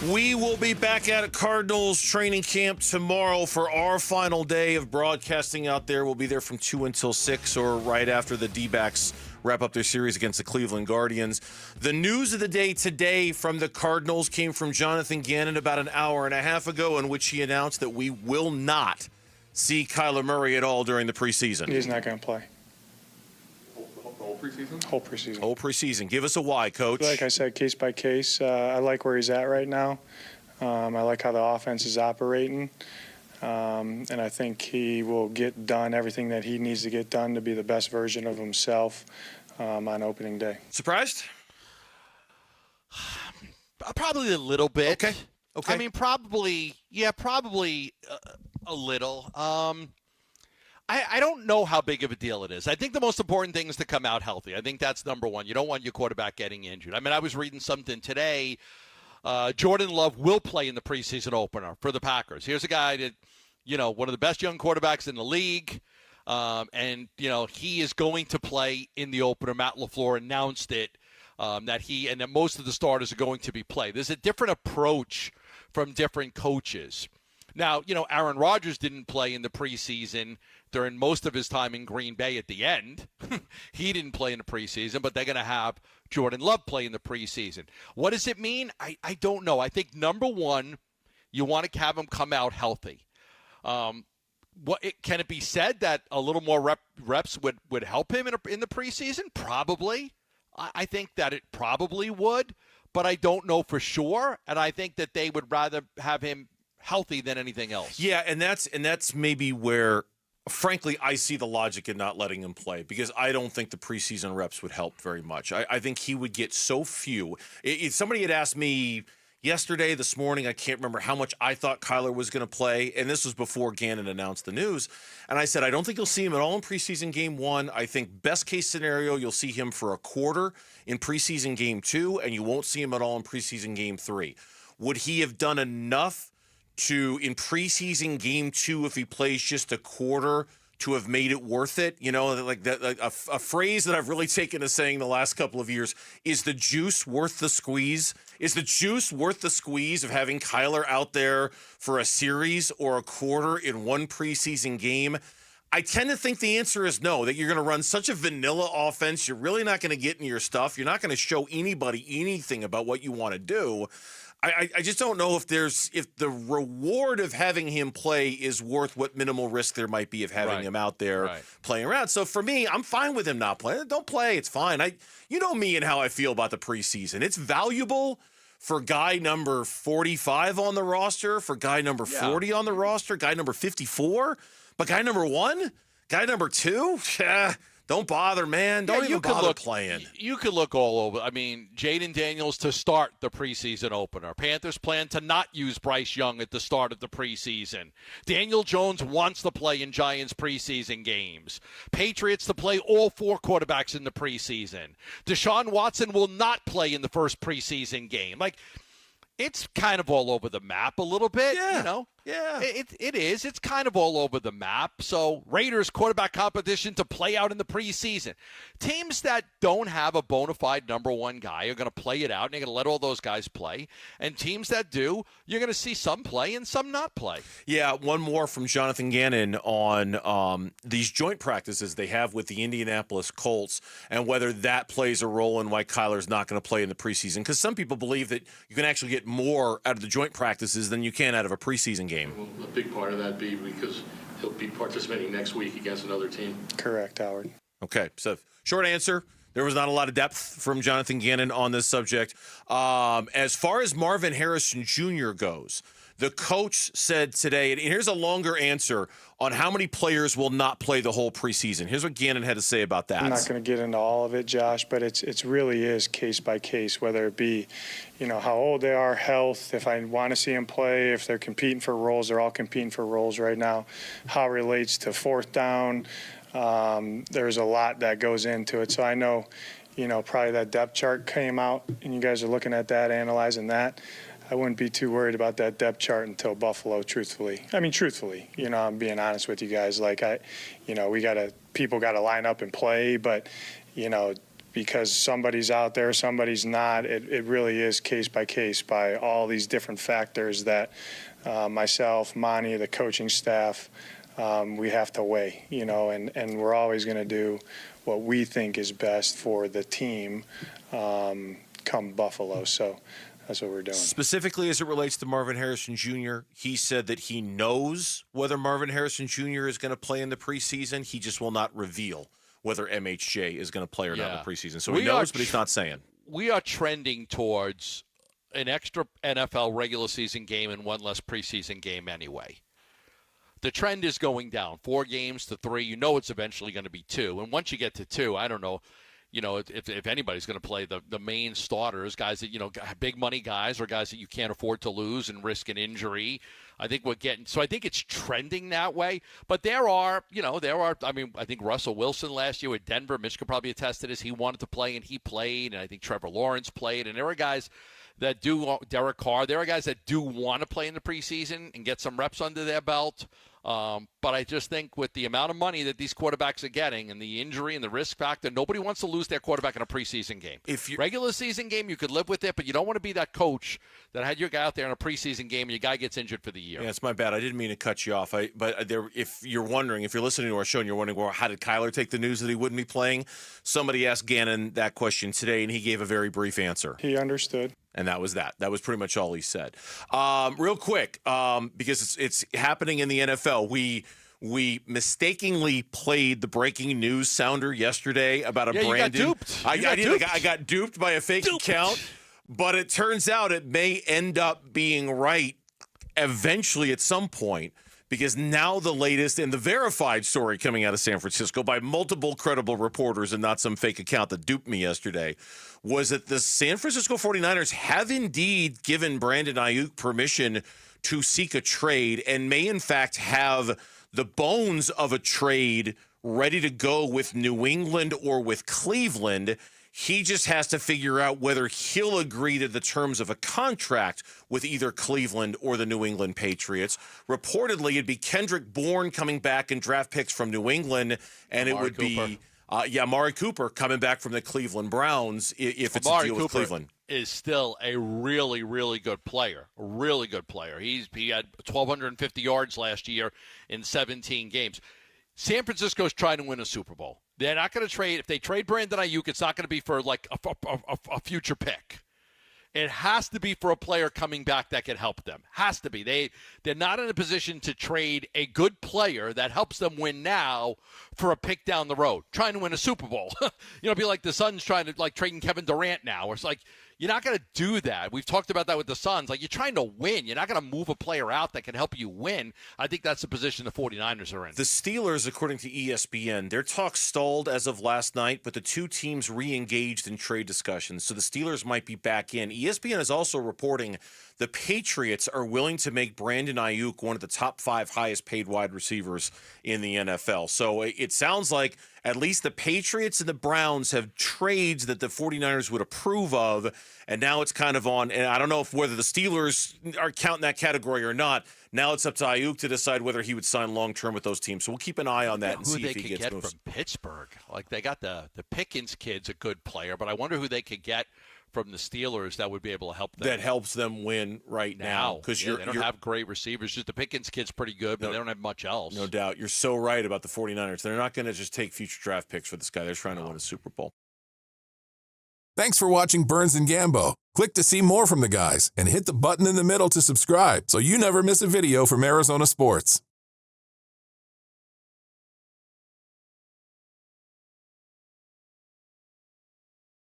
We will be back at Cardinals training camp tomorrow for our final day of broadcasting out there. We'll be there from 2 until 6 or right after the D-backs wrap up their series against the Cleveland Guardians. The news of the day today from the Cardinals came from Jonathan Gannon about an hour and a half ago, in which he announced that we will not see Kyler Murray at all during the preseason. He's not going to play. Whole preseason? Whole preseason. Whole preseason. Give us a why, Coach. Like I said, case by case. I like where he's at right now. I like how the offense is operating. And I think he will get done everything that he needs to get done to be the best version of himself on opening day. Surprised? Probably a little bit. Okay. I mean, probably a little. I don't know how big of a deal it is. I think the most important thing is to come out healthy. I think that's number one. You don't want your quarterback getting injured. I mean, I was reading something today. Jordan Love will play in the preseason opener for the Packers. Here's a guy that, one of the best young quarterbacks in the league. And he is going to play in the opener. Matt LaFleur announced it, that most of the starters are going to be played. There's a different approach from different coaches. Now, Aaron Rodgers didn't play in the preseason during most of his time in Green Bay at the end. He didn't play in the preseason, but they're going to have Jordan Love play in the preseason. What does it mean? I don't know. I think, number one, you want to have him come out healthy. Can it be said that a little more reps would help him in the preseason? Probably. I think that it probably would, but I don't know for sure, and I think that they would rather have him healthy than anything else. Yeah, and that's maybe where, frankly, I see the logic in not letting him play, because I don't think the preseason reps would help very much. I think he would get so few. If somebody had asked me yesterday, this morning, I can't remember how much I thought Kyler was going to play, and this was before Gannon announced the news, and I said, I don't think you'll see him at all in preseason game 1. I think best case scenario, you'll see him for a quarter in preseason game 2, and you won't see him at all in preseason game 3. Would he have done enough in preseason game 2, if he plays just a quarter, to have made it worth it? A phrase that I've really taken to saying the last couple of years, is the juice worth the squeeze? Is the juice worth the squeeze of having Kyler out there for a series or a quarter in one preseason game? I tend to think the answer is no, that you're going to run such a vanilla offense. You're really not going to get into your stuff. You're not going to show anybody anything about what you want to do. I just don't know if the reward of having him play is worth what minimal risk there might be of having him out there playing around. So for me, I'm fine with him not playing. Don't play. It's fine. You know me and how I feel about the preseason. It's valuable for guy number 45 on the roster, for guy number 40 on the roster, guy number 54. But guy number 1, guy number 2, don't bother, man. Don't even bother playing. You could look all over. I mean, Jaden Daniels to start the preseason opener. Panthers plan to not use Bryce Young at the start of the preseason. Daniel Jones wants to play in Giants preseason games. Patriots to play all 4 quarterbacks in the preseason. Deshaun Watson will not play in the first preseason game. It's kind of all over the map a little bit, Yeah. It is. It's kind of all over the map. So Raiders quarterback competition to play out in the preseason. Teams that don't have a bona fide number 1 guy are going to play it out, and they're going to let all those guys play. And teams that do, you're going to see some play and some not play. Yeah, one more from Jonathan Gannon on these joint practices they have with the Indianapolis Colts, and whether that plays a role in why Kyler's not going to play in the preseason. Because some people believe that you can actually get more out of the joint practices than you can out of a preseason game. Will a big part of that be because he'll be participating next week against another team? Correct, Howard. Okay, so short answer, there was not a lot of depth from Jonathan Gannon on this subject. As far as Marvin Harrison Jr. goes, the coach said today, and here's a longer answer on how many players will not play the whole preseason. Here's what Gannon had to say about that. I'm not going to get into all of it, Josh, but it's really is case by case, whether it be, how old they are, health, if I want to see them play, if they're competing for roles. They're all competing for roles right now. How it relates to fourth down. There's a lot that goes into it. So I know, probably that depth chart came out, and you guys are looking at that, analyzing that. I wouldn't be too worried about that depth chart until Buffalo, truthfully. I'm being honest with you guys. People got to line up and play, but, because somebody's out there, somebody's not. It really is case by case by all these different factors that myself, Monty, the coaching staff, we have to weigh, and we're always going to do what we think is best for the team come Buffalo. So that's what we're doing. Specifically as it relates to Marvin Harrison Jr., he said that he knows whether Marvin Harrison Jr. is going to play in the preseason. He just will not reveal whether MHJ is going to play or not in the preseason. So he knows, but he's not saying. We are trending towards an extra NFL regular season game and one less preseason game anyway. The trend is going down. 4 games to 3. You know it's eventually going to be 2. And once you get to 2, I don't know, if anybody's going to play the main starters, guys that, big money guys or guys that you can't afford to lose and risk an injury. I think I think it's trending that way. But I think Russell Wilson last year with Denver, Mitch could probably attest to this. He wanted to play and he played. And I think Trevor Lawrence played. And there are guys that do, Derek Carr, there are guys that do want to play in the preseason and get some reps under their belt. But I just think with the amount of money that these quarterbacks are getting and the injury and the risk factor, nobody wants to lose their quarterback in a preseason game. Regular season game, you could live with it, but you don't want to be that coach that had your guy out there in a preseason game and your guy gets injured for the year. Yeah, it's my bad. I didn't mean to cut you off. If you're wondering, if you're listening to our show and you're wondering, well, how did Kyler take the news that he wouldn't be playing? Somebody asked Gannon that question today, and he gave a very brief answer. He understood. And that was that. That was pretty much all he said. Real quick, because it's happening in the NFL. We mistakenly played the breaking news sounder yesterday about a Brandon. You got duped. I got duped by a fake account, but it turns out it may end up being right eventually at some point, because now the latest and the verified story coming out of San Francisco by multiple credible reporters and not some fake account that duped me yesterday was that the San Francisco 49ers have indeed given Brandon Aiyuk permission to seek a trade and may in fact have the bones of a trade ready to go with New England or with Cleveland. He just has to figure out whether he'll agree to the terms of a contract with either Cleveland or the New England Patriots. Reportedly, it'd be Kendrick Bourne coming back and draft picks from New England, and it would be Amari Cooper coming back from the Cleveland Browns if it's a deal with Cleveland. Is still a really, really good player. A really good player. He had 1,250 yards last year in 17 games. San Francisco's trying to win a Super Bowl. They're not going to trade. If they trade Brandon Aiyuk, it's not going to be for like a future pick. It has to be for a player coming back that can help them. Has to be. They're not in a position to trade a good player that helps them win now for a pick down the road. Trying to win a Super Bowl. Be like the Suns trying to trading Kevin Durant now. It's like, you're not going to do that. We've talked about that with the Suns. Like, you're trying to win. You're not going to move a player out that can help you win. I think that's the position the 49ers are in. The Steelers, according to ESPN, their talk stalled as of last night, but the two teams re-engaged in trade discussions, so the Steelers might be back in. ESPN is also reporting the Patriots are willing to make Brandon Aiyuk one of the top 5 highest paid wide receivers in the NFL. So it sounds like at least the Patriots and the Browns have trades that the 49ers would approve of, and now it's kind of on, and I don't know whether the Steelers are counting that category or not. Now it's up to Aiyuk to decide whether he would sign long-term with those teams. So we'll keep an eye on that and see if he gets moves. Who they could get from Pittsburgh. Like, they got the Pickens kid's a good player, but I wonder who they could get from the Steelers that would be able to help them. That helps them win right now. Because they don't have great receivers. Just the Pickens kid's pretty good, but they don't have much else. No doubt. You're so right about the 49ers. They're not going to just take future draft picks for this guy. They're trying to win a Super Bowl. Thanks for watching Burns and Gambo. Click to see more from the guys and hit the button in the middle to subscribe so you never miss a video from Arizona sports.